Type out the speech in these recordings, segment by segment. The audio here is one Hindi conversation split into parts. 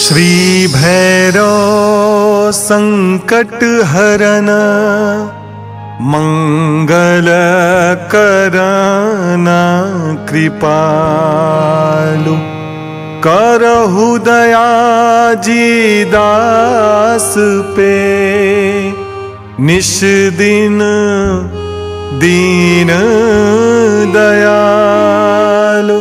श्री भैरव संकट हरन मंगल करना कृपालु करहु दया जी दास पे निश दिन दीन दयालु।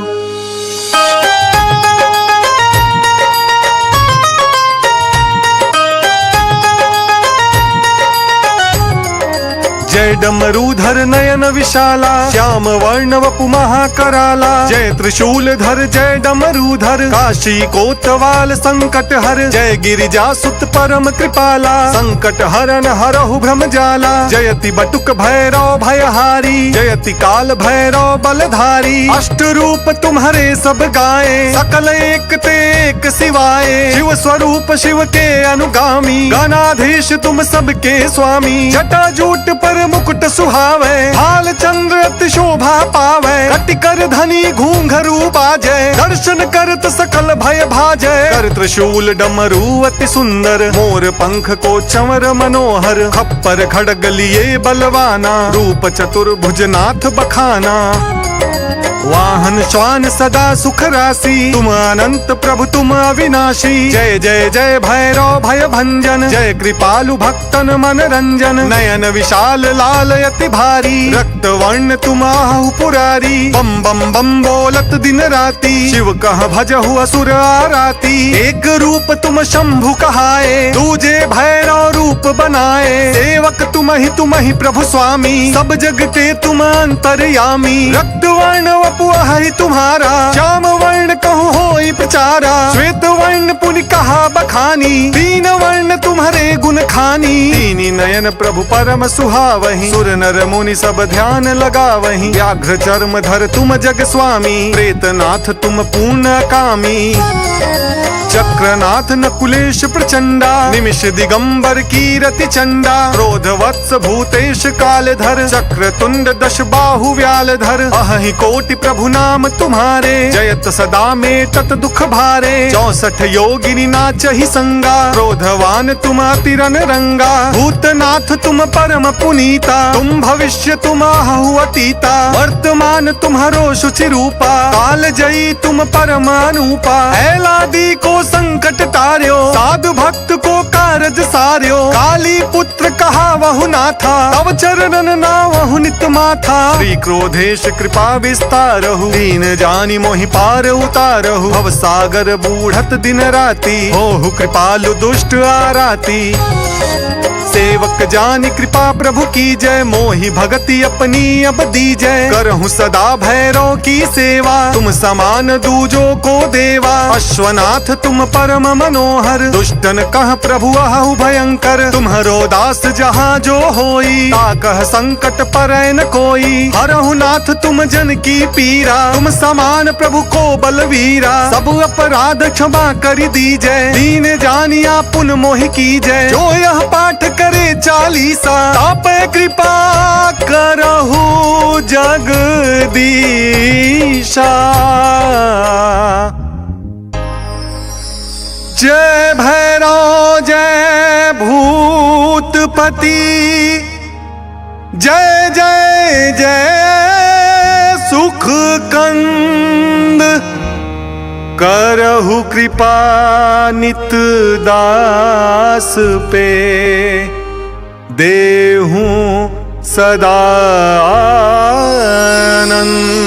जय डमरूधर नयन विशाला श्याम वर्ण वपु महाकराला जय त्रिशूलधर जय डमरूधर काशी कोतवाल संकट हर जय गिरिजा सुत परम कृपाला संकट हरन हरहु भ्रम जाला जयति बटुक भैरव भयहारी जयति काल भैरव बलधारी अष्ट रूप तुम्हारे सब गाए सकल एक ते एक सिवाए शिव स्वरूप शिव के अनुगामी गणाधीश तुम सबके स्वामी जटा जूट पर मुकुट सुहावे भाल चंद्र अति शोभा पावे कटिकर धनी घूंघरू बाजे दर्शन करत सकल भय भाजे कर त्रिशूल डमरू अति सुंदर मोर पंख को चंवर मनोहर खप्पर खड़ग लिए बलवाना रूप चतुर्भुज नाथ बखाना वाहन श्वान सदा सुख राशि तुम अनंत प्रभु तुम अविनाशी जय जय जय भैरव भय भंजन जय कृपालु भक्तन मन रंजन नयन विशाल लाल यति भारी रक्त वर्ण तुम आहु पुरारी बम बम बम बोलत दिन राती शिव कह भजहु असुर आराती एक रूप तुम शंभु कहाए दूजे भैरव रूप बनाए सेवक तुम ही प्रभु स्वामी सब जग के तुम अंतर्यामी रक्त वर्ण वपुआहि तुम्हारा श्याम वर्ण कहूँ होई प्रचारा श्वेत वर्ण पुनि कहा बखानी तीन वर्ण तुम्हारे गुण खानी तीनी नयन प्रभु परम सुहावहि सुर नर मुनि सब ध्यान लगावहि व्याघ्र चर्म धर तुम जग स्वामी प्रेतनाथ तुम पूर्ण कामी चक्रनाथ नकुलेश प्रचंडा निमिष दिगंबर कीरति चंडा क्रोध वत्स भूतेश कालधर चक्र तुंड दश बाहु व्यालधर अहि कोटि प्रभु नाम तुम्हारे जयत सदा में तत दुख भारे 64 योगिनी नाचहि संगा क्रोधवान तुम अतिरन रंगा भूतनाथ तुम परम पुनीता तुम भविष्य तुम आहु अतीता वर्तमान तुम्हारो शुचि रूपा काल जयी तुम परम अनुपा ऐलादि को संकट तार्यो साधु भक्त को कारज सार्यो काली पुत्र कहा वहु नाथा तव चरणन नावहु नित माथा श्री क्रोधेश कृपा विस्तारहु दीन जानी मोहि पार उतारहु भव सागर बूढ़त दिन राती होहु कृपालु दुष्ट आराती सेवक जानी कृपा प्रभु की जय मोहि भगति अपनी अब दीजय करहूँ सदा भैरव की सेवा तुम समान दूजो को देवा अश्वनाथ तुम परम मनोहर दुष्टन कह प्रभु आहु भयंकर तुम्हारो दास जहाँ जो होई ताकह संकट परय न कोई हरहु नाथ तुम जन की पीरा तुम समान प्रभु को बलवीरा सब अपराध क्षमा कर दीजय दीन जानिया पुन मोहि की जय जो यह पाठ करे चालीसा तापे कृपा करहु जगदीशा। जय भैरव जय भूतपति जय जय जय सुख कंद करहु कृपा नित दास पे देहूं सदा आनंद।